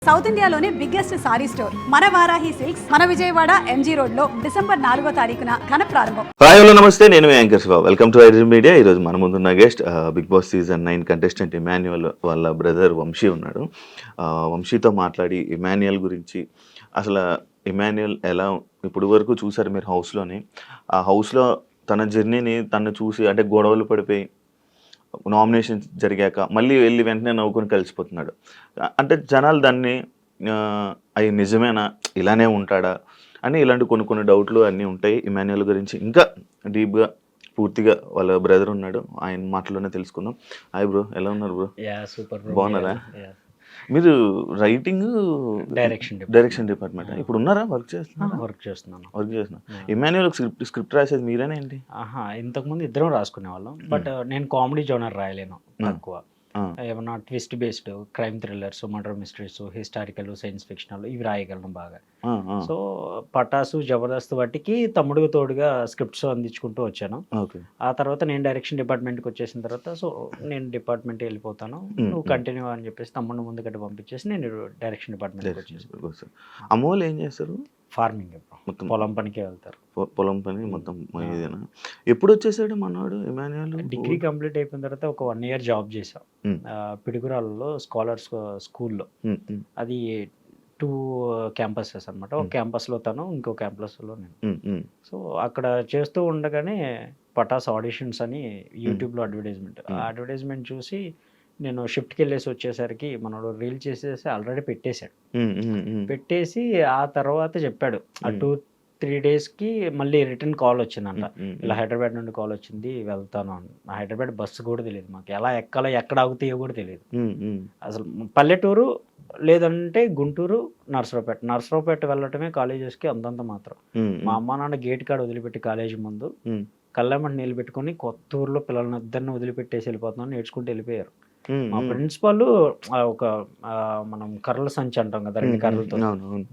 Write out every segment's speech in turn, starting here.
South ఇండియాలోనే biggest sorry store మన Varahi silks మన విజయవాడ ఎంజీ రోడ్ లో డిసెంబర్ 4వ తారీఖున ఘన ప్రారంభం. హాయ్ హలో నమస్తే, నేను మీ anchor Shiva. Welcome to iDream media. ఈరోజు మన ముందున్న guest Big Boss season 9 contestant Emmanuel వాళ్ళ బ్రదర్ వంశీ ఉన్నాడు. వంశీతో మాట్లాడి ఇమాన్యుయల్ గురించి, అసలు ఇమాన్యుయల్ ఎలా ఇప్పుడు వరకు చూసారు మీరు హౌస్లోని, ఆ హౌస్లో తన జర్నీని తను చూసి, అంటే గొడవలు పడిపోయి నామినేషన్స్ జరిగాక మళ్ళీ వెళ్ళి వెంటనే నవ్వుకొని కలిసిపోతున్నాడు. అంటే జనాలు దాన్ని అవి నిజమేనా, ఇలానే ఉంటాడా అని ఇలాంటి కొన్ని డౌట్లు అన్నీ ఉంటాయి ఇమాన్యుయల్ గురించి. ఇంకా డీప్గా పూర్తిగా వాళ్ళ బ్రదర్ ఉన్నాడు, ఆయన మాటలోనే తెలుసుకుందాం. హాయ్ బ్రో, ఎలా ఉన్నారు బ్రో? సూపర్, బాగున్నారా? మీరు రైటింగ్ డైరెక్షన్ డిపార్ట్మెంట్ ఇప్పుడు ఉన్నారా? వర్క్ చేస్తున్నా. ఇమాన్యుయల్ స్క్రిప్ట్ రాసేది మీరేనా ఏంటి? ఇంతకుముందు ఇద్దరం రాసుకునే వాళ్ళం, బట్ నేను కామెడీ జోనర్ రాయలేను, తక్కువ. ఏమన్నా twist based crime thrillers, murder mysteries, historical, science fictional ఇవి రాయగలను బాగా. సో పటాసు, జబర్దస్త్ వాటికి తమ్ముడు తోడుగా స్క్రిప్ట్స్ అందించుకుంటూ వచ్చాను. ఆ తర్వాత నేను డైరెక్షన్ డిపార్ట్మెంట్కి వచ్చేసిన తర్వాత, సో నేను డిపార్ట్మెంట్ వెళ్ళిపోతాను, నువ్వు కంటిన్యూ అని చెప్పేసి తమ్ముడు ముందు గట్టి పంపించేసి నేను డైరెక్షన్ డిపార్ట్మెంట్కి వచ్చేసాను. అమ్మోళ్ళు ఏం చేస్తారు? ఫార్మింగ్, మొత్తం పొలం పనికి వెళ్తారు. పొలం పని మొత్తం ఇదేనా? ఎప్పుడు వచ్చేసాడు మనవాడు ఇమాన్యుయల్? డిగ్రీ కంప్లీట్ అయిపోయిన తర్వాత ఒక 1 year జాబ్ చేసాం పిడుగురాళ్ళలో స్కాలర్స్ స్కూల్లో. అది 2 క్యాంపసెస్ అనమాట. ఒక క్యాంపస్లో తను, ఇంకో క్యాంపస్లో నేను. సో అక్కడ చేస్తూ ఉండగానే పటాస్ ఆడిషన్స్ అని యూట్యూబ్లో అడ్వర్టైజ్మెంట్, ఆ అడ్వర్టైజ్మెంట్ చూసి నేను షిఫ్ట్కి వెళ్ళేసి వచ్చేసరికి మనోడు రీల్ చేసేసి ఆల్రెడీ పెట్టేశాడు. పెట్టేసి ఆ తర్వాత చెప్పాడు, ఆ 2-3 daysకి మళ్ళీ రిటర్న్ కాల్ వచ్చిందంట, ఇలా హైదరాబాద్ నుండి కాల్ వచ్చింది, వెళ్తాను అని. హైదరాబాద్ బస్సు కూడా తెలియదు మాకు, ఎలా ఎక్కాలో ఎక్కడ ఆగుతాయో కూడా తెలియదు అసలు. పల్లెటూరు లేదంటే గుంటూరు, నర్సరావుపేట వెళ్ళటమే కాలేజెస్కి అంతంత మాత్రం. మా అమ్మ నాన్న గేట్ కాడ వదిలిపెట్టి కాలేజీ ముందు కళ్ళెమ్మటి నీళ్ళు పెట్టుకుని కొత్త ఊర్లో పిల్లల్ని ఇద్దరిని వదిలిపెట్టేసి వెళ్ళిపోతున్నాను, నేర్చుకుంటూ వెళ్ళిపోయారు. మా ప్రిన్సిపాల్ ఒక మనం కర్రల సంచి అంటాం కదా, 2 కర్రలతో,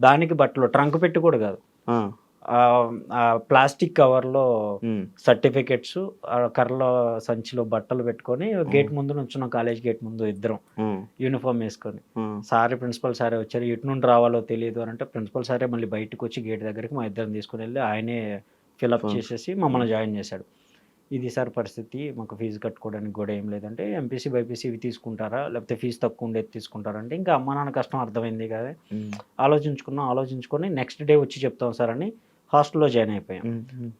దానికి బట్టలు ట్రంక్ పెట్టి కూడా కాదు, ప్లాస్టిక్ కవర్లో సర్టిఫికెట్స్, కర్రల సంచిలో బట్టలు పెట్టుకొని గేట్ ముందు నుంచున్నాం, కాలేజ్ గేట్ ముందు ఇద్దరం యూనిఫామ్ వేసుకొని. ప్రిన్సిపల్ సారే వచ్చారు, ఎటు నుండి రావాలో తెలియదు అని అంటే ప్రిన్సిపల్ సారే మళ్ళీ బయటకు వచ్చి గేట్ దగ్గరికి మా ఇద్దరం తీసుకుని వెళ్ళి ఆయనే ఫిలప్ చేసేసి మమ్మల్ని జాయిన్ చేశాడు. ఇది సార్ పరిస్థితి, మాకు ఫీజు కట్టుకోవడానికి కూడా ఏం లేదంటే ఎంపీసీ బైపీసీ ఇవి తీసుకుంటారా, లేకపోతే ఫీజు తక్కువ ఉండేది తీసుకుంటారంటే, ఇంకా అమ్మ నాన్న కష్టం అర్థమైంది కదా, ఆలోచించుకొని నెక్స్ట్ డే వచ్చి చెప్తాం సార్ అని హాస్టల్లో జాయిన్ అయిపోయాం.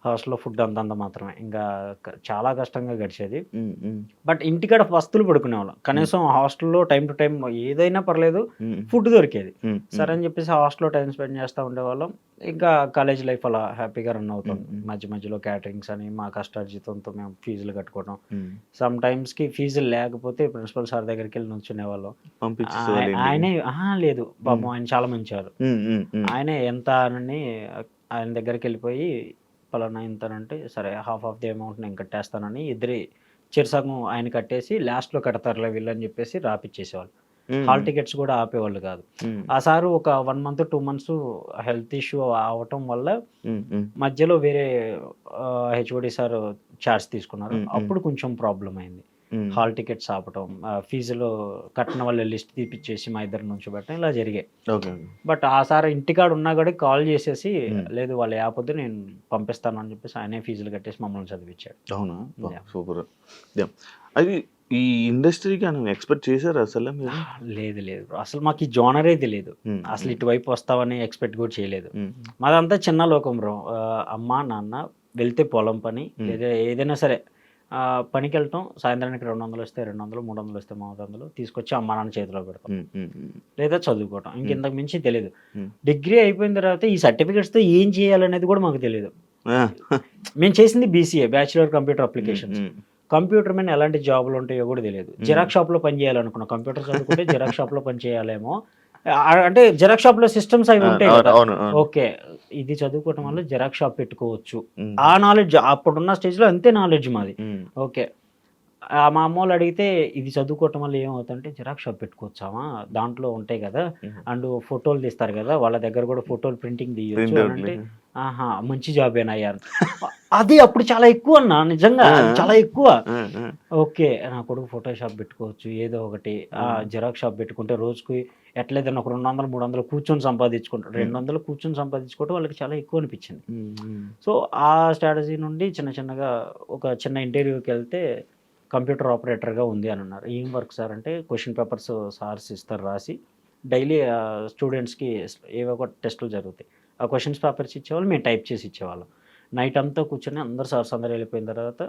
హాస్టల్లో ఫుడ్ అంతంత మాత్రమే, ఇంకా చాలా కష్టంగా గడిచేది. బట్ ఇంటికాడ వస్తువులు పడుకునేవాళ్ళం, కనీసం హాస్టల్లో టైం టు టైం ఏదైనా పర్లేదు ఫుడ్ దొరికేది. సరే అని చెప్పేసి హాస్టల్లో టైం స్పెండ్ చేస్తూ ఉండేవాళ్ళం. ఇంకా కాలేజ్ లైఫ్ అలా హ్యాపీగా రన్ అవుతుంది. మధ్యలో క్యాటరింగ్స్ అని మా కష్టార్జితంతో మేము ఫీజులు కట్టుకోవడం, సమ్ టైమ్స్కి ఫీజులు లేకపోతే ప్రిన్సిపల్ సార్ దగ్గరికి వెళ్ళి నుంచునేవాళ్ళం. ఆయనే లేదు పాపం, ఆయన చాలా మంచివారు. ఆయనే ఎంత అని ఆయన దగ్గరికి వెళ్ళిపోయి పలానా ఇంతనంటే, సరే హాఫ్ ఆఫ్ ది అమౌంట్ నేను కట్టేస్తానని ఇద్దరి చిరుసగం ఆయన కట్టేసి లాస్ట్లో కడతారులే వీళ్ళని చెప్పేసి రాపిచ్చేసేవాళ్ళు. హాల్ టికెట్స్ కూడా ఆపేవాళ్ళు కాదు. ఆ సారు ఒక 1 month 2 months హెల్త్ ఇష్యూ అవటం వల్ల మధ్యలో వేరే హెచ్ఓడి సార్ చార్జ్ తీసుకున్నారు. అప్పుడు కొంచెం ప్రాబ్లం అయింది, హాల్ టికెట్స్ ఆపటం, ఫీజులో కట్టిన వాళ్ళ లిస్ట్ తీపిచ్చేసి మా ఇద్దరి నుంచి పెట్టడం, ఇలా జరిగాయి. బట్ ఆ సార్ ఇంటికాడ ఉన్నా కూడా కాల్ చేసేసి, లేదు వాళ్ళు ఆపొద్దు నేను పంపిస్తాను అని చెప్పేసి ఆయనే ఫీజులు కట్టేసి మమ్మల్ని చదివించాడు. అవునా, సూపర్. అది ఈ ఇండస్ట్రీకి అని ఎక్స్పెక్ట్ చేశారు అసలు మీరు? లేదు, అసలు మాకు ఈ జోనరే తెలియదు, అసలు ఇటువైపు వస్తావని ఎక్స్పెక్ట్ కూడా చేయలేదు. మాదంతా చిన్న లోకం బ్రో. అమ్మ నాన్న వెళ్తే పొలం పని, లేదా ఏదైనా సరే పనికి వెళ్తాం, సాయంత్రానికి 200 వస్తే 200, 300 వస్తే 300 తీసుకొచ్చి అమ్మ నాన్న చేతిలో పెడతాం, లేదా చదువుకోవటం, ఇంకెంతకు మించి తెలియదు. డిగ్రీ అయిపోయిన తర్వాత ఈ సర్టిఫికెట్స్తో ఏం చేయాలనేది కూడా మాకు తెలియదు. మేము చేసింది BCA, bachelor computer applications. Computer మీద ఎలాంటి జాబులు ఉంటాయో కూడా తెలియదు. జిరాక్స్ షాప్లో పని చేయాలనుకున్నాం, కంప్యూటర్ చదువుకుంటే జిరాక్స్ షాప్లో పని చేయాలేమో, అంటే జిరాక్స్ షాప్లో సిస్టమ్స్ అవి ఉంటాయి కదా, ఓకే ఇది చదువుకోవటం వల్ల జిరాక్స్ షాప్ పెట్టుకోవచ్చు, ఆ నాలెడ్జ్ అప్పుడున్న స్టేజ్లో అంతే నాలెడ్జ్ మాది. ఓకే, మా అమ్మ వాళ్ళు అడిగితే ఇది చదువుకోవటం వల్ల ఏమవుతుందంటే జిరాక్స్ షాప్ పెట్టుకోవచ్చామా, దాంట్లో ఉంటాయి కదా, అండ్ ఫోటోలు తీస్తారు కదా, వాళ్ళ దగ్గర కూడా ఫోటోలు ప్రింటింగ్ తీయచ్చు అంటే, మంచి జాబ్ ఏనయ్యా. అది అప్పుడు చాలా ఎక్కువ అన్న, నిజంగా చాలా ఎక్కువ. ఓకే, నా కొడుకు ఫోటోషాప్ పెట్టుకోవచ్చు, ఏదో ఒకటి జిరాక్స్ షాప్ పెట్టుకుంటే రోజుకి ఎట్లేదన్నా ఒక 200 300 కూర్చొని సంపాదించుకుంటారు, 200 కూర్చొని సంపాదించుకోవడం వాళ్ళకి చాలా ఎక్కువ అనిపించింది. సో ఆ స్ట్రాటజీ నుండి చిన్న చిన్నగా ఒక చిన్న ఇంటర్వ్యూకి వెళ్తే కంప్యూటర్ ఆపరేటర్గా ఉంది అని అన్నారు. ఏం వర్క్ సార్ అంటే, క్వశ్చన్ పేపర్స్ సార్స్ ఇస్తారు రాసి, డైలీ స్టూడెంట్స్కి ఏవో ఒక టెస్టులు జరుగుతాయి, ఆ క్వశ్చన్స్ పేపర్స్ ఇచ్చేవాళ్ళు, మేము టైప్ చేసి ఇచ్చేవాళ్ళం. నైట్ అంతా కూర్చొని అందరు సార్స్ అందరు వెళ్ళిపోయిన తర్వాత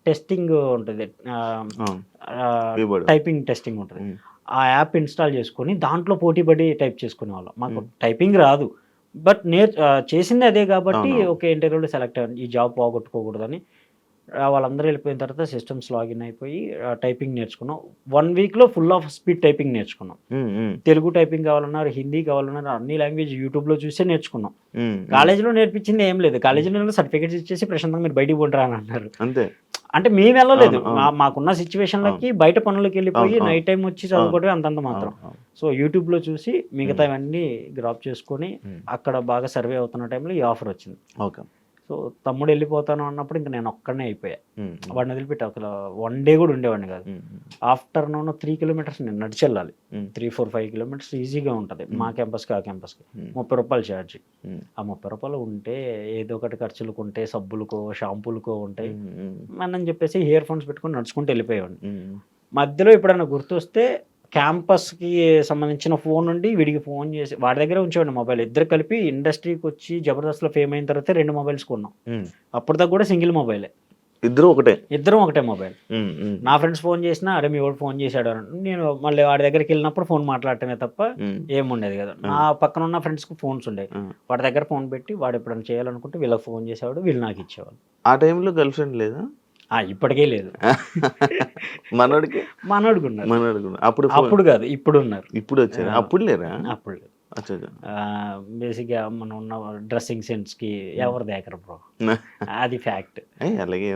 టెస్టింగ్ ఉంటుంది, టైపింగ్ టెస్టింగ్ ఉంటుంది. ఆ యాప్ ఇన్స్టాల్ చేసుకొని దాంట్లో పోటీ పడి టైప్ చేసుకునే వాళ్ళం. మాకు టైపింగ్ రాదు, బట్ చేసింది అదే కాబట్టి ఓకే ఇంటర్వ్యూలో సెలెక్ట్ అయ్యాను. ఈ జాబ్ పోగొట్టుకోకూడదని వాళ్ళందరూ వెళ్ళిపోయిన తర్వాత సిస్టమ్స్ లాగిన్ అయిపోయి టైపింగ్ నేర్చుకున్నాం. 1 వీక్లో ఫుల్ ఆఫ్ స్పీడ్ టైపింగ్ నేర్చుకున్నాం. తెలుగు టైపింగ్ కావాలన్నారు, హిందీ కావాలన్నారు, అన్ని లాంగ్వేజ్ యూట్యూబ్లో చూసే నేర్చుకున్నాం. కాలేజీలో నేర్పించింది ఏం లేదు, కాలేజీలో సర్టిఫికేట్స్ ఇచ్చేసి ప్రశాంతంగా మీరు బయటికి పోండి అని అన్నారు. అంతే. అంటే మేము వెళ్ళలేదు, మాకున్న సిచ్యువేషన్లకి బయట పనులకు వెళ్ళిపోయి నైట్ టైం వచ్చి చదువుకోవడం అంతంత మాత్రం. సో యూట్యూబ్లో చూసి మిగతావన్నీ గ్రాప్ చేసుకొని అక్కడ బాగా సర్వే అవుతున్న టైంలో ఈ ఆఫర్ వచ్చింది. ఓకే. సో తమ్ముడు వెళ్ళిపోతాను అన్నప్పుడు ఇంకా నేను ఒక్కడనే అయిపోయా. వాడిని వదిలిపెట్టి అసలు 1 డే కూడా ఉండేవాడిని కాదు. ఆఫ్టర్నూన్ 3 కిలోమీటర్స్ నేను నడిచి వెళ్ళాలి, 3, 4, 5 కిలోమీటర్స్ ఈజీగా ఉంటుంది మా క్యాంపస్కి ఆ క్యాంపస్కి. 30 రూపాయలు ఛార్జ్. ఆ 30 రూపాయలు ఉంటే ఏదో ఒకటి ఖర్చులకు ఉంటే, సబ్బులకో షాంపూలకో ఉంటాయి అని చెప్పేసి ఇయర్ ఫోన్స్ పెట్టుకొని నడుచుకుంటూ వెళ్ళిపోయేవాడిని. మధ్యలో ఎప్పుడైనా గుర్తొస్తే క్యాంపస్కి సంబంధించిన ఫోన్ నుండి వీడికి ఫోన్ చేసి వాడి దగ్గర ఉంచేవాడిని మొబైల్. ఇద్దరు కలిపి ఇండస్ట్రీకి వచ్చి జబర్దస్త్లో ఫేమ్ అయిన తర్వాత 2 మొబైల్స్ కొన్నాం. అప్పటిదాకా కూడా సింగిల్ మొబైలే, ఇద్దరం ఒకటే మొబైల్. నా ఫ్రెండ్స్ ఫోన్ చేసినా అరే మీ వాడు ఫోన్ చేశాడు అని, నేను మళ్ళీ వాడి దగ్గరికి వెళ్ళినప్పుడు ఫోన్ మాట్లాడటమే తప్ప ఏముండేది కదా. నా పక్కన ఉన్న ఫ్రెండ్స్కి ఫోన్స్ ఉండేవి, వాడి దగ్గర ఫోన్ పెట్టి వాడు ఎప్పుడైనా చేయాలనుకుంటే వీళ్ళకి ఫోన్ చేసేవాడు, వీళ్ళు నాకు ఇచ్చేవాళ్ళు. ఆ టైంలో గర్ల్ ఫ్రెండ్ లేదా? ఇప్పటికే లేదు. మనోడికి ఉన్నారు. అప్పుడు కాదు, ఇప్పుడు ఉన్నారు. ఇప్పుడు వచ్చారు, అప్పుడు లేరా? అప్పుడు లేదు. బేసిక్గా మనం ఉన్న డ్రెస్సింగ్ సెన్స్ కి ఎవరు దేకరు బ్రో, అది ఫ్యాక్ట్. అలాగే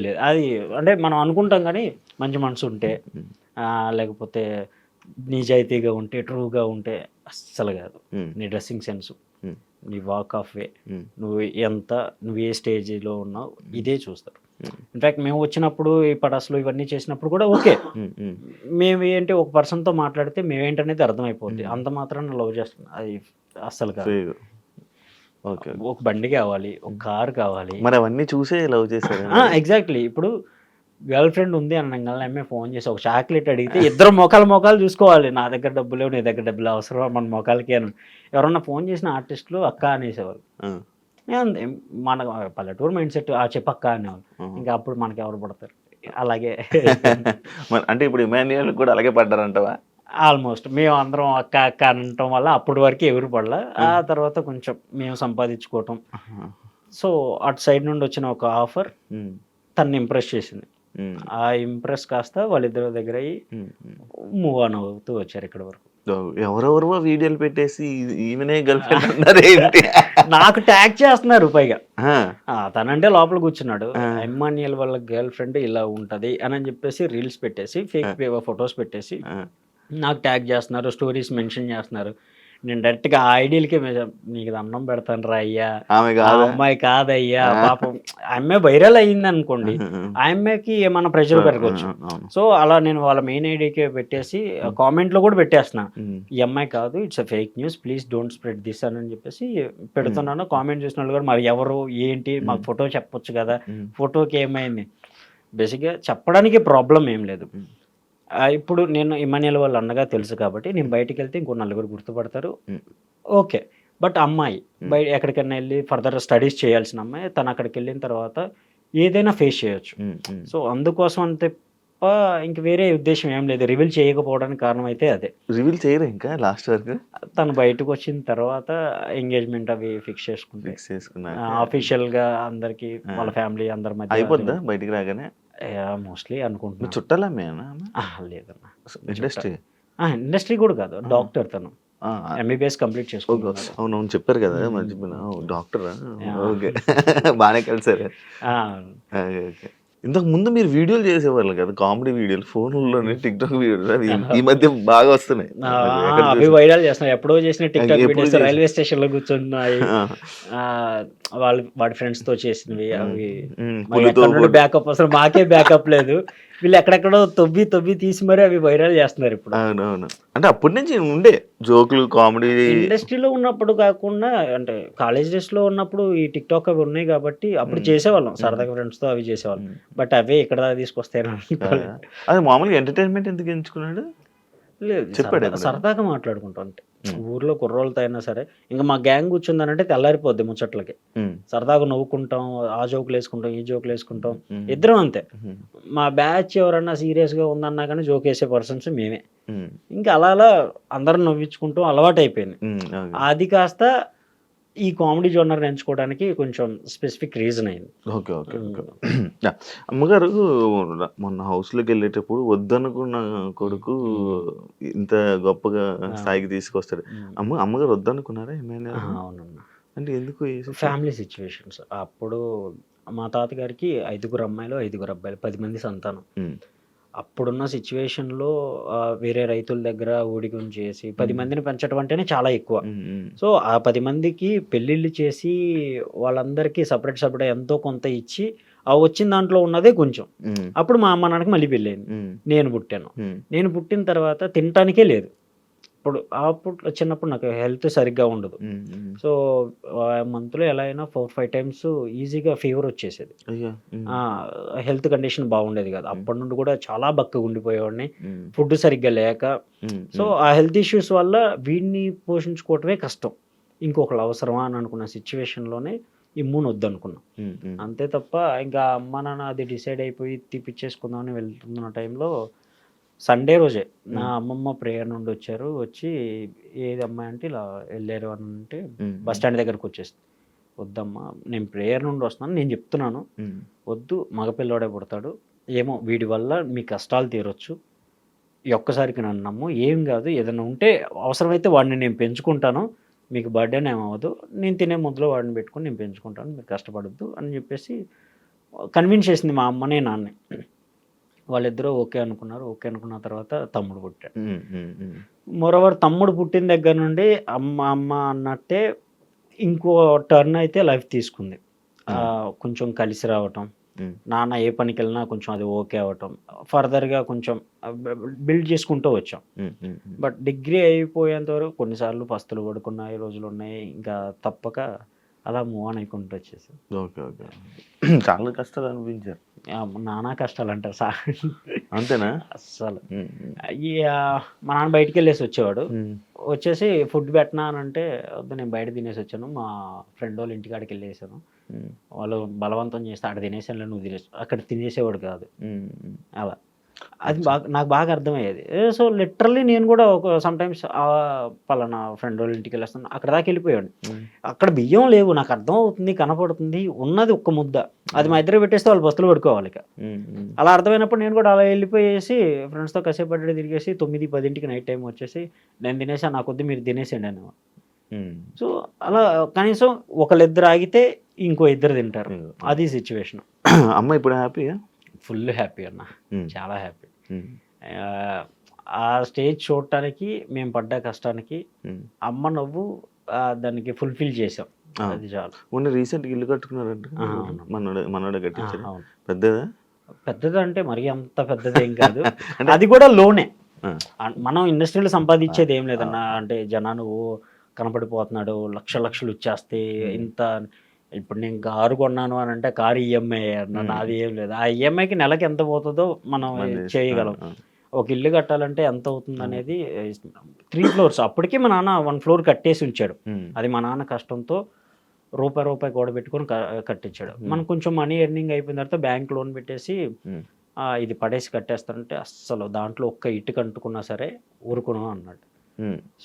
లేదు అది అంటే మనం అనుకుంటాం కానీ మంచి మనసు ఉంటే లేకపోతే నిజాయితీగా ఉంటే, ట్రూగా ఉంటే అస్సలు కాదు. నీ డ్రెస్సింగ్ సెన్స్, నీ వాక్ ఆఫ్ వే, నువ్వు ఏ స్టేజ్లో ఉన్నావు ఇదే చూస్తారు. ఇన్ఫ్యాక్ట్ మేము వచ్చినప్పుడు ఈ పటాసులు ఇవన్నీ చేసినప్పుడు కూడా ఓకే, మేము ఏంటి ఒక పర్సన్తో మాట్లాడితే మేమేంటనేది అర్థమైపోద్ది. అంత మాత్రాన లవ్ చేస్తాం అది అస్సలు కాదు. ఒక బండి కావాలి, ఒక కారు కావాలి, మరి అవన్నీ చూసే లవ్ చేశారు. ఎగ్జాక్ట్లీ. ఇప్పుడు గర్ల్ ఫ్రెండ్ ఉంది అనగానే అమ్మాయి ఫోన్ చేసి ఒక చాక్లెట్ అడిగితే ఇద్దరు మొఖాలు చూసుకోవాలి. నా దగ్గర డబ్బులు లేవు, నీ దగ్గర డబ్బులు అవసరం, మన మొఖాలకి అని. ఎవరన్నా ఫోన్ చేసిన ఆర్టిస్టులు అక్క అనేసేవాళ్ళు. మన పల్లెటూరు మైండ్ సెట్ చెప్పక్క అనేవాళ్ళు. ఇంకా అప్పుడు మనకి ఎవరు పడతారు? అలాగే అంటే ఇప్పుడు ఇమాన్యుయల్ కూడా అలాగే పడ్డారంటవా? ఆల్మోస్ట్ మేము అందరం అక్క అక్క అనటం వల్ల అప్పటి వరకు ఎవరు పడలా. ఆ తర్వాత కొంచెం మేము సంపాదించుకోవటం. సో అటు సైడ్ నుండి వచ్చిన ఒక ఆఫర్ తన్ని ఇంప్రెస్ చేసింది. ఆ ఇంప్రెస్ కాస్త వాళ్ళిద్దరి దగ్గర అయ్యి మూవ్ ఆన్ అవుతూ వచ్చారు ఇక్కడ వరకు. ఎవరెవరో వీడియోలు పెట్టేసి ఈమెనే గర్ల్ ఫ్రెండ్ అన్నారు ఏంటి? నాకు ట్యాగ్ చేస్తున్నారు పైగా. తనంటే లోపల కూర్చున్నాడు, ఇమ్మాన్యుయల్ వాళ్ళ గర్ల్ ఫ్రెండ్ ఇలా ఉంటది అని చెప్పేసి రీల్స్ పెట్టేసి ఫేక్ ఫొటోస్ పెట్టేసి నాకు ట్యాగ్ చేస్తున్నారు, స్టోరీస్ మెన్షన్ చేస్తున్నారు. నేను డైరెక్ట్గా ఆ ఐడియాలకే నీకు అన్నం పెడతాను రా అయ్యా, అమ్మాయి కాదయ్యా పాపం. ఆ అమ్మాయి వైరల్ అయ్యింది అనుకోండి, ఆ అమ్మాయికి ఏమన్నా ప్రెషర్ పెరగచ్చు. సో అలా నేను వాళ్ళ మెయిన్ ఐడియాకే పెట్టేసి కామెంట్లో కూడా పెట్టేస్తున్నా, ఈ అమ్మాయి కాదు, it's a fake news, please don't spread this అని చెప్పేసి పెడుతున్నాను. కామెంట్ చూసిన వాళ్ళు కూడా మరి ఎవరు ఏంటి మాకు ఫోటో చెప్పొచ్చు కదా, ఫోటోకి ఏమైంది? బేసిక్గా చెప్పడానికి ప్రాబ్లం ఏం లేదు. ఇప్పుడు నేను ఇమాన్యుయల్ వాళ్ళ అన్నగా తెలుసు కాబట్టి నేను బయటికి వెళ్తే ఇంకో 4 గుర్తుపడతారు, ఓకే. బట్ అమ్మాయి బయట ఎక్కడికైనా వెళ్ళి ఫర్దర్ స్టడీస్ చేయాల్సిన అమ్మాయి, తను అక్కడికి వెళ్ళిన తర్వాత ఏదైనా ఫేస్ చేయొచ్చు. సో అందుకోసం అంతే, ఇంక వేరే ఉద్దేశం ఏం లేదు. రివీల్ చేయకపోవడానికి కారణం అయితే అదే. రివీల్ చేయరు ఇంకా లాస్ట్ వరకు. తను బయటకు వచ్చిన తర్వాత ఎంగేజ్మెంట్ అవి ఫిక్స్ చేసుకున్నా ఆఫీషియల్గా అందరికి, వాళ్ళ ఫ్యామిలీ అందరి మధ్య అయిపోద్దా బయటికి రాగానే? మోస్ట్లీ అనుకుంటున్నా. చుట్టాలా? లేదన్నా, ఇండస్ట్రీ కూడా కాదు, డాక్టర్. తను ఎంబీబీఎస్ కంప్లీట్ చేసుకున్నాను. అవునవును చెప్పారు కదా, మర్చిపోయినా. డాక్టర్ ఓకే, బాగానే కలిసారు. ఇంతకు ముందు మీరు వీడియోలు చేసేవాళ్ళు కదా, కామెడీ వీడియోలు ఫోన్లోనే, టిక్టాక్ వీడియోలు అవి ఈ మధ్య బాగా వస్తున్నాయి. ఎక్కడ అవి చూసినా. వైరల్ చేస్తున్నాయి. ఎప్పుడో చేసిన టిక్టాక్ ఎప్పుడు వీడియోస్ చేసిన- రైల్వే స్టేషన్ లో కూర్చున్నాయి. ఆ, వాడి ఫ్రెండ్స్ తో చేసినవి అవి. పులితో కూడా. బ్యాకప్ అసలు మాకే బ్యాకప్ లేదు. వీళ్ళు ఎక్కడెక్కడో తవ్వి తీసి మరి అవి వైరల్ చేస్తున్నారు ఇప్పుడు. అవునవును. అంటే అప్పటి నుంచి ఉండే జోకులు, కామెడీ. ఇండస్ట్రీలో ఉన్నప్పుడు కాకుండా అంటే కాలేజ్ డేస్ లో ఉన్నప్పుడు ఈ టిక్ టాక్ అవి ఉన్నాయి కాబట్టి అప్పుడు చేసేవాళ్ళం సరదాగా ఫ్రెండ్స్ తో అవి చేసేవాళ్ళం. బట్ అవే ఇక్కడ దాకా తీసుకొస్తాయని అనుకోలేదు. అది మామూలుగా ఎంటర్టైన్మెంట్ ఎందుకు ఎంచుకున్నాడు? లేదు, చెప్పాడు ఎప్పుడైనా? సరదాగా మాట్లాడుకుంటాం అంటే ఊర్లో కుర్రోళ్ళతో అయినా సరే ఇంకా మా గ్యాంగ్ కూర్చుందనంటే తెల్లారిపోద్ది ముచ్చట్లకి. సరదాగా నవ్వుకుంటాం, ఆ జోకులు వేసుకుంటాం, ఈ జోకులు వేసుకుంటాం, ఇద్దరం అంతే. మా బ్యాచ్ ఎవరన్నా సీరియస్ గా ఉందన్నా కానీ జోక్ వేసే పర్సన్స్ మేమే. ఇంకా అలా అందరం నవ్వించుకుంటూ అలవాటు అయిపోయింది. అది కాస్త ఈ కామెడీ జోనర్ ఎంచుకోవడానికి కొంచెం స్పెసిఫిక్ రీజన్ అయింది. Okay okay okay. అమ్మగారు మొన్న హౌస్లోకి వెళ్ళేటప్పుడు వద్దనుకున్న కొడుకు ఇంత గొప్పగా స్థాయికి తీసుకొస్తాడు. అమ్మగారు వద్దనుకున్నారా ఏమైనా? అవునన్నా, అంటే ఎందుకు? Family situations. అప్పుడు మా తాతగారికి 5 అమ్మాయిలు 5 అబ్బాయిలు 10 మంది సంతానం. అప్పుడున్న సిచ్యువేషన్లో వేరే రైతుల దగ్గర ఊడిగం చేసి 10 మందిని పెంచడం అంటేనే చాలా ఎక్కువ. సో ఆ 10 మందికి పెళ్ళిళ్ళు చేసి వాళ్ళందరికీ సపరేట్ ఎంతో కొంత ఇచ్చి ఆ వచ్చిన దాంట్లో ఉన్నదే కొంచెం. అప్పుడు మా అమ్మ నాన్నకి మళ్ళీ పెళ్ళయింది. నేను పుట్టాను. నేను పుట్టిన తర్వాత తినటానికే లేదు. అప్పుడు చిన్నప్పుడు నాకు హెల్త్ సరిగ్గా ఉండదు. సో మంత్లో ఎలా అయినా 4-5 టైమ్స్ ఈజీగా ఫీవర్ వచ్చేసేది. హెల్త్ కండిషన్ బాగుండేది కాదు. అప్పటి నుండి కూడా చాలా బక్కగా ఉండిపోయేవాడిని, ఫుడ్ సరిగ్గా లేక. సో ఆ హెల్త్ ఇష్యూస్ వల్ల వీడిని పోషించుకోవటమే కష్టం. ఇంకొకరు అవసరమా అని అనుకున్న సిచ్యువేషన్లోనే ఇమ్యూన్ వద్దనుకున్నాం. అంతే తప్ప ఇంకా అమ్మ నాన్న అది డిసైడ్ అయిపోయి తీపిచ్చేసుకుందామని వెళ్తున్న టైంలో సండే రోజే నా అమ్మమ్మ ప్రేయర్ నుండి వచ్చి ఏది అమ్మాయి అంటే ఇలా వెళ్ళారు అని అంటే బస్ స్టాండ్ దగ్గరకు వచ్చేసి, వద్దమ్మా నేను ప్రేయర్ నుండి వస్తున్నాను, నేను చెప్తున్నాను వద్దు, మగపిల్లవాడే పుడతాడు, ఏమో వీడి వల్ల మీ కష్టాలు తీరొచ్చు, ఈ ఒక్కసారికి నన్ను నమ్ము, ఏం కాదు, ఏదైనా ఉంటే అవసరమైతే వాడిని నేను పెంచుకుంటాను, మీకు బర్త్డేనే ఏమవ్వదు, నేను తినే ముద్దులో వాడిని పెట్టుకుని నేను పెంచుకుంటాను, మీరు కష్టపడద్దు అని చెప్పేసి కన్విన్స్ చేసింది మా అమ్మనే నాన్నే. వాళ్ళిద్దరూ ఓకే అనుకున్నారు. ఓకే అనుకున్న తర్వాత తమ్ముడు పుట్టాడు. మోరోవర్ తమ్ముడు పుట్టిన దగ్గర నుండి అమ్మ అన్నట్టే ఇంకో టర్న్ అయితే లైఫ్ తీసుకుంది. కొంచెం కలిసి రావటం, నాన్న ఏ పనికి వెళ్ళినా కొంచెం అది ఓకే అవ్వటం, ఫర్దర్గా కొంచెం బిల్డ్ చేసుకుంటూ వచ్చాం. బట్ డిగ్రీ అయిపోయేంత వరకు కొన్నిసార్లు పస్తులు పడుకున్న రోజులు ఉన్నాయి. ఇంకా తప్పక అలా మూవ్ ఆన్ అయికుంటూ వచ్చేసి. Okay okay. చాలా కష్టాలు అనిపించారు. నానా కష్టాలు అంటారు సార్. అంతేనా? అస్సలు మా నాన్న బయటికి వెళ్ళేసి వచ్చేవాడు. వచ్చేసి ఫుడ్ పెట్టినా అని అంటే వద్దు నేను బయట తినేసి వచ్చాను, మా ఫ్రెండ్ వాళ్ళు ఇంటికాడికి వెళ్ళేసాను, వాళ్ళు బలవంతం చేస్తే అక్కడ తినేసాను, నువ్వు తినేసి అక్కడ తినేసేవాడు కాదు. అలా అది నాకు బాగా అర్థమయ్యేది. సో లిటరల్లీ నేను కూడా ఒక సమ్టైమ్స్ పలానా ఫ్రెండ్ వాళ్ళ ఇంటికి వెళ్ళేస్తాను, అక్కడ దాకా వెళ్ళిపోయాడు. అక్కడ బియ్యం లేవు, నాకు అర్థం అవుతుంది, కనపడుతుంది, ఉన్నది ఒక్క ముద్ద, అది మా ఇద్దరు పెట్టేస్తే వాళ్ళు బస్సులు పడుకోవాలి. ఇక అలా అర్థమైనప్పుడు నేను కూడా అలా వెళ్ళిపోయేసి ఫ్రెండ్స్తో కాసేపు అడ్డు తిరిగేసి 9-10 నైట్ టైం వచ్చేసి నేను తినేసాను, నాకు వద్దు మీరు తినేసేయండి అని. సో అలా కనీసం ఒకళ్ళిద్దరు ఆగితే ఇంకో ఇద్దరు తింటారు, అది సిచ్యువేషన్. అమ్మ ఇప్పుడు హ్యాపీయా? ఫుల్ హ్యాపీ అన్న, చాలా హ్యాపీ. ఆ స్టేజ్ చూడటానికి మేము పడ్డ కష్టానికి అమ్మ నవ్వు దానికి ఫుల్ఫిల్ చేసాం, అది చాలు. మొన్న రీసెంట్గా ఇల్లు కట్టుకున్నారంట, మనోడే కట్టించారు. పెద్దదా? పెద్దది అంటే మరి అంత పెద్దదేం కాదు, అది కూడా లోనే. మనం ఇండస్ట్రీలో సంపాదించేది ఏం లేదన్న, అంటే జనాలు కనపడిపోతున్నాడు, లక్షలు ఇచ్చేస్తే ఇంత. ఇప్పుడు నేను కారు కొన్నాను అని అంటే కారు ఈఎంఐ అన్న, అది ఏం లేదు. ఆ ఈఎంఐకి నెలకి ఎంత పోతుందో మనం చేయగలం. ఒక ఇల్లు కట్టాలంటే ఎంత అవుతుంది అనేది 3 floors. అప్పటికి మా నాన్న 1 floor కట్టేసి ఉంచాడు. అది మా నాన్న కష్టంతో రూపాయి కూడబెట్టుకొని కట్టించాడు. మనం కొంచెం మనీ ఎర్నింగ్ అయిపోయిన తర్వాత బ్యాంక్ లోన్ పెట్టేసి ఇది పడేసి కట్టేస్తారంటే అస్సలు దాంట్లో ఒక్క ఇటుక అంటుకున్నా సరే ఊరుకును అన్నాడు.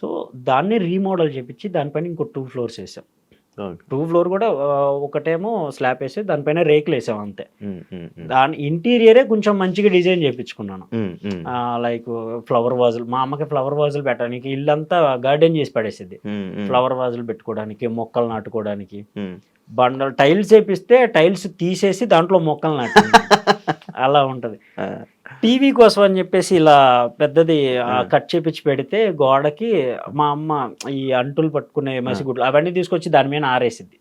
సో దాన్ని రీమోడల్ చేపించి దానిపైన ఇంకో 2 floors వేసాం. 2 floor కూడా ఒకటేమో స్లాబ్ వేసి దానిపైన రేకులు వేసాం అంతే. దాని ఇంటీరియరే కొంచెం మంచిగా డిజైన్ చేయించుకున్నాను. లైక్ ఫ్లవర్ వాజులు, మా అమ్మకి ఫ్లవర్ వాజులు పెట్టడానికి ఇల్లంతా గార్డెన్ చేసి పడేసింది. ఫ్లవర్ వాజులు పెట్టుకోవడానికి, మొక్కలు నాటుకోవడానికి, బండలు టైల్స్ వేపిస్తే టైల్స్ తీసేసి దాంట్లో మొక్కలు నాటింది. అలా ఉంటది. టీవీ కోసం అని చెప్పేసి ఇలా పెద్దది కట్ చేపించి పెడితే గోడకి మా అమ్మ ఈ అంటులు పట్టుకునే మసిగుడ్లు అవన్నీ తీసుకొచ్చి దాని మీద ఆరేసిద్ది.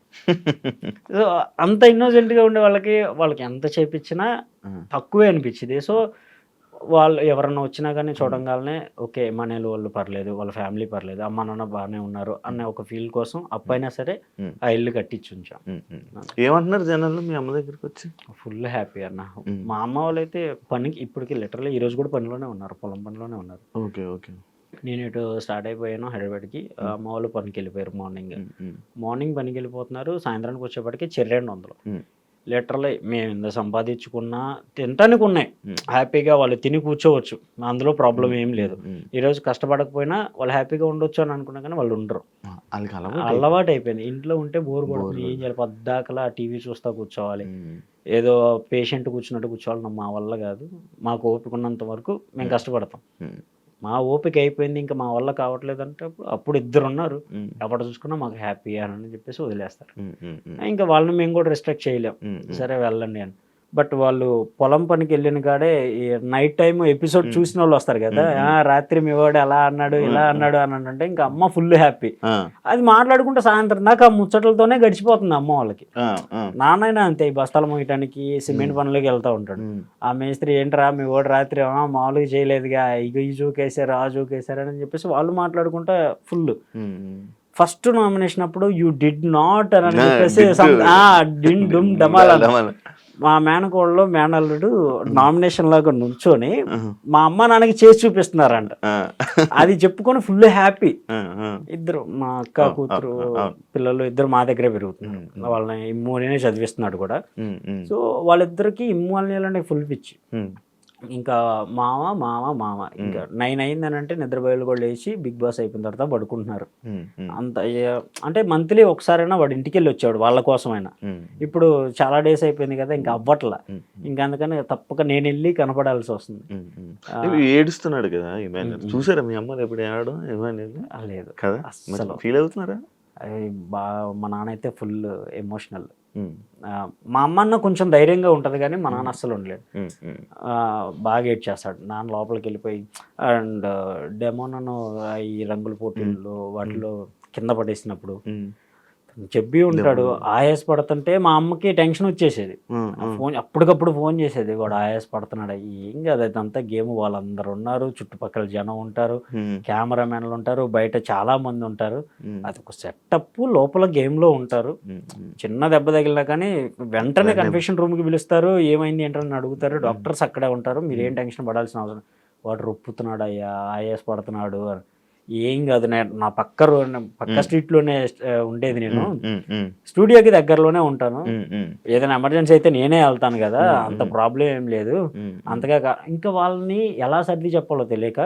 సో అంత innocent గా ఉండే వాళ్ళకి ఎంత చేపించినా తక్కువే అనిపించింది. సో వాళ్ళు ఎవరన్నా వచ్చినా కానీ చూడంగానే ఓకే మనీలు వాళ్ళు పర్లేదు, వాళ్ళ ఫ్యామిలీ పర్లేదు, అమ్మ నాన్న బాగానే ఉన్నారు అనే ఒక ఫీల్ కోసం అప్పైనా సరే ఆ ఇల్లు కట్టించి ఉంచాం. ఏమంటున్నారు జనాలు మీ అమ్మ దగ్గరికి వచ్చి? ఫుల్ హ్యాపీ అన్న. మా అమ్మ వాళ్ళైతే పనికి ఇప్పటికి లిటరల్లీ ఈ రోజు కూడా పనిలోనే ఉన్నారు, పొలం పనిలోనే ఉన్నారు. Okay okay. నేను ఇటు స్టార్ట్ అయిపోయాను హైదరాబాద్కి. అమ్మ వాళ్ళు పనికి వెళ్ళిపోయారు. మార్నింగ్ పనికి వెళ్ళిపోతున్నారు, సాయంత్రానికి వచ్చేప్పటికి 200. లిటరల్లీ మేము ఎంత సంపాదించుకున్నా తినటానికి ఉన్నాయి, హ్యాపీగా వాళ్ళు తిని కూర్చోవచ్చు, అందులో ప్రాబ్లం ఏం లేదు. ఈరోజు కష్టపడకపోయినా వాళ్ళు హ్యాపీగా ఉండొచ్చు అని అనుకున్నా కానీ వాళ్ళు ఉండరు. అలవాటు అయిపోయింది. ఇంట్లో ఉంటే బోర్ కొడుతుంది, ఏం చేయాలి, పద్దాకలా టీవీ చూస్తా కూర్చోవాలి, ఏదో పేషెంట్ కూర్చున్నట్టు కూర్చోవాలి. మా వల్ల కాదు, మాకు ఓపిక ఉన్నంత వరకు మేము కష్టపడతాం. మా ఓపిక అయిపోయింది ఇంకా మా వల్ల కావట్లేదు అంటే అప్పుడు ఇద్దరు ఉన్నారు, ఎప్పుడు చూసుకున్నా మాకు హ్యాపీ అని చెప్పేసి వదిలేస్తారు. ఇంకా వాళ్ళని మేము కూడా రెస్ట్రిక్ట్ చేయలేం, సరే వెళ్ళండి అని. బట్ వాళ్ళు పొలం పనికి వెళ్ళిన కాడే ఈ నైట్ టైం ఎపిసోడ్ చూసిన వాళ్ళు వస్తారు కదా, రాత్రి మీ వాడు అలా అన్నాడు ఇలా అన్నాడు అని అంటే ఇంకా అమ్మ ఫుల్ హ్యాపీ. అది మాట్లాడుకుంటే సాయంత్రం దాకా ఆ ముచ్చట్లతోనే గడిచిపోతుంది అమ్మ వాళ్ళకి. నాన్నైనా అంతే, ఈ బస్తాలు మోయటానికి సిమెంట్ పనులకి వెళ్తూ ఉంటాడు. ఆ మేస్త్రి ఏంట్రా మీ వాడు రాత్రి మామూలుగా చేయలేదుగా, ఇగో ఈ జోకేసారు ఆ జోకేసారు అని చెప్పేసి వాళ్ళు మాట్లాడుకుంటే ఫుల్. ఫస్ట్ నామినేషన్ అప్పుడు యూ డిడ్ నాట్ అని చెప్పేసి మా మేనకోడలో మేనల్లుడు నామినేషన్ లాగా నుంచొని మా అమ్మ నాన్నకి చేసి చూపిస్తున్నారంట. అది చెప్పుకొని ఫుల్ హ్యాపీ. ఇద్దరు మా అక్క కూతురు పిల్లలు ఇద్దరు మా దగ్గరే పెరుగుతున్నారు. వాళ్ళని ఇమ్మోనినే చదివిస్తున్నాడు కూడా. సో వాళ్ళిద్దరికి ఇమ్మోని ఫుల్ పిచ్చి. ఇంకా మామ మామ మామ ఇంకా 9 అయిందని అంటే నిద్రపోయేలు కూడా లేచి బిగ్ బాస్ అయిపోయిన తర్వాత పడుకుంటున్నారు. అంత అంటే మంత్లీ ఒకసారైనా వాడు ఇంటికి వెళ్ళి వచ్చాడు వాళ్ళ కోసమైనా. ఇప్పుడు చాలా డేస్ అయిపోయింది కదా, ఇంకా అవ్వట్లా. ఇంకా అందుకని తప్పక నేను వెళ్ళి కనపడాల్సి వస్తుంది. ఏడుస్తున్నాడు కదా చూసారా మీ అమ్మ ఎప్పుడు ఏడడం? లేదు కదా, అసలు ఫీల్ అవుతున్నారా? మా నాన్న అయితే ఫుల్ ఎమోషనల్. మా అమ్మ కొంచెం ధైర్యంగా ఉంటుంది కానీ మా నాన్న అస్సలు ఉండలేడు. బాగా ఏడ్ చేస్తాడు. నాన్న లోపలికి వెళ్ళిపోయి అండ్ డెమోనను ఈ రంగుల పోటీల్లో వాటిలో కింద పడేసినప్పుడు చెప్పి ఉంటాడు. ఆయాస పడుతుంటే మా అమ్మకి టెన్షన్ వచ్చేసేది. ఫోన్ అప్పటికప్పుడు ఫోన్ చేసేది, వాడు ఆయాస పడుతున్నాడు. ఏం కాదు, అదంతా గేమ్, వాళ్ళందరూ ఉన్నారు, చుట్టుపక్కల జనం ఉంటారు, కెమెరామెన్లు ఉంటారు, బయట చాలా మంది ఉంటారు. అది ఒక సెటప్, లోపల గేమ్ లో ఉంటారు. చిన్న దెబ్బ తగిలినా కానీ వెంటనే కన్ఫెషన్ రూమ్ కి పిలుస్తారు, ఏమైంది ఏంటని అడుగుతారు. డాక్టర్స్ అక్కడే ఉంటారు, మీరేం టెన్షన్ పడాల్సిన అవసరం. వాడు రొప్పుతున్నాడు అయ్యా, ఆయాస పడుతున్నాడు అని. ఏం కాదు, నా పక్క స్ట్రీట్ లోనే ఉండేది, నేను స్టూడియోకి దగ్గరలోనే ఉంటాను, ఏదైనా ఎమర్జెన్సీ అయితే నేనే వెళ్తాను కదా, అంత ప్రాబ్లం ఏం లేదు. అంతగా ఇంకా వాళ్ళని ఎలా సర్ది చెప్పాలో తెలియక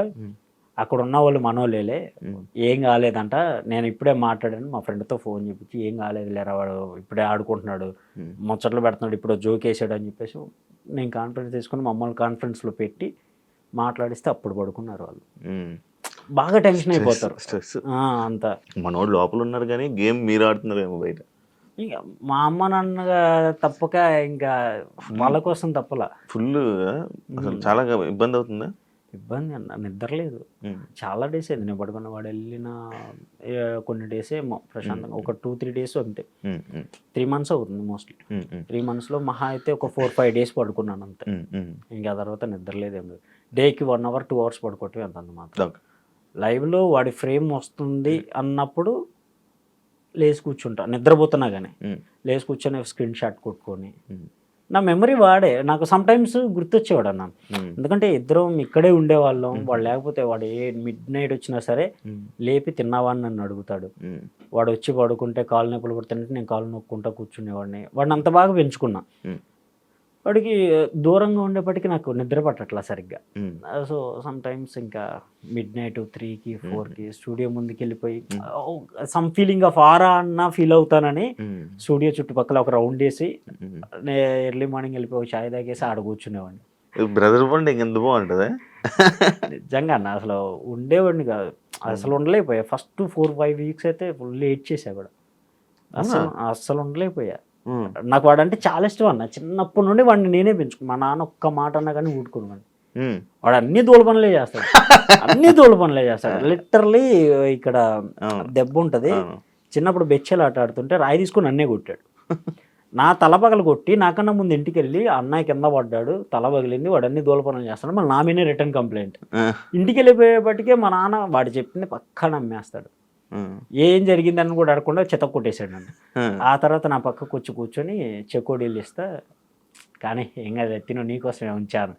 అక్కడ ఉన్న వాళ్ళు మనోళ్ళే, ఏం కాలేదంట, నేను ఇప్పుడే మాట్లాడాను మా ఫ్రెండ్తో ఫోన్ చేపించి, ఏం కాలేదు లేరా, వాడు ఇప్పుడే ఆడుకుంటున్నాడు, ముచ్చట్లు పెడుతున్నాడు, ఇప్పుడు జోక్ వేసాడు అని చెప్పేసి నేను కాన్ఫరెన్స్ తీసుకుని మమ్మల్ని కాన్ఫరెన్స్లో పెట్టి మాట్లాడిస్తే అప్పుడు పడుకున్నారు వాళ్ళు. బాగా టెన్షన్ అయిపోతారు. స్ట్రెస్ అంత మనోడు లోపల ఉన్నారు కానీ గేమ్ మీరు ఆడుతున్నారేమో బయట. ఇంకా మా అమ్మ నాన్నగా తప్పక ఇంకా వాళ్ళ కోసం తప్పలా. ఫుల్ అసలు చాలా ఇబ్బంది అవుతుందా? ఇబ్బంది అన్న, నిద్రలేదు చాలా డేస్ అయింది నేను పడుకున్న. వాడు వెళ్ళిన కొన్ని డేసే ప్రశాంతంగా, ఒక 2-3 డేస్ అంతే. 3 months అవుతుంది మోస్ట్లీ. 3 monthsలో మహా అయితే ఒక 4-5 days పడుకున్నాను అంతే. ఇంకా తర్వాత నిద్రలేదేం లేదు. డేకి 1 hour 2 hours పడుకోవటం అంత మాత్రం. లైవ్లో వాడి ఫ్రేమ్ వస్తుంది అన్నప్పుడు లేచి కూర్చుంటా, నిద్రపోతున్నా కానీ లేచి కూర్చొని స్క్రీన్ షాట్ కొట్టుకొని. నా మెమరీ వాడే నాకు సమ్ టైమ్స్ గుర్తొచ్చేవాడు అన్న. ఎందుకంటే ఇద్దరం ఇక్కడే ఉండేవాళ్ళం. వాడు లేకపోతే వాడు midnight వచ్చినా సరే లేపి తిన్నావా అని నన్ను అడుగుతాడు. వాడు వచ్చి పడుకుంటే కాలు నొప్పులు పడుతుంటే నేను కాలు నొక్కుంటా కూర్చునేవాడిని. వాడిని అంత బాగా పెంచుకున్నా. వాడికి దూరంగా ఉండేప్పటికీ నాకు నిద్ర పట్టట్లా సరిగ్గా. సో సమ్ టైమ్స్ ఇంకా midnight 3కి 4కి స్టూడియో ముందుకు వెళ్ళిపోయి సమ్ ఫీలింగ్ ఆఫ్ ఆరా అన్న ఫీల్ అవుతానని స్టూడియో చుట్టుపక్కల ఒక రౌండ్ వేసి ఎర్లీ మార్నింగ్ వెళ్ళిపోయి చాయ్ తాగేసి ఆడ కూర్చునేవాడిని. బ్రదర్ బాండ్ ఇంకెంత బాగుంటుంది నిజంగా అన్న. అసలు ఉండేవాడిని కాదు, అసలు ఉండలేకపోయా. ఫస్ట్ 4-5 weeks అయితే ఫుల్ ఏడ్ చేసా కూడా, అసలు ఉండలేకపోయా. నాకు వాడంటే చాలా ఇష్టం అన్న. చిన్నప్పటి నుండి వాడిని నేనే పెంచుకున్నాను. మా నాన్న ఒక్క మాట అన్నా కానీ ఊడుకున్నాను. వాడు అన్ని దూల పనులే చేస్తాడు, అన్ని దూల పనులే చేస్తాడు. లిటరలీ ఇక్కడ దెబ్బ ఉంటుంది. చిన్నప్పుడు బెచ్చెలు ఆట ఆడుతుంటే రాయి తీసుకుని నన్నే కొట్టాడు. నా తల పగలు కొట్టి నాకన్నా ముందు ఇంటికి వెళ్ళి అన్నయ్య కింద పడ్డాడు, తల పగిలింది, వాడు అన్ని దూల పనులు చేస్తాడు. మళ్ళీ నా మీదే రిటర్న్ కంప్లైంట్. ఇంటికి వెళ్ళిపోయేపటికే మా నాన్న వాడు చెప్పింది పక్కా నమ్మేస్తాడు. ఏం జరిగిందని కూడా అడగకుండా చెత్త కొట్టేశాడు నన్ను. ఆ తర్వాత నా పక్కకు వచ్చి కూర్చొని చెకోడీలు ఇస్తా, కానీ ఏం కాదు తిను నీకోసమే ఉంచాను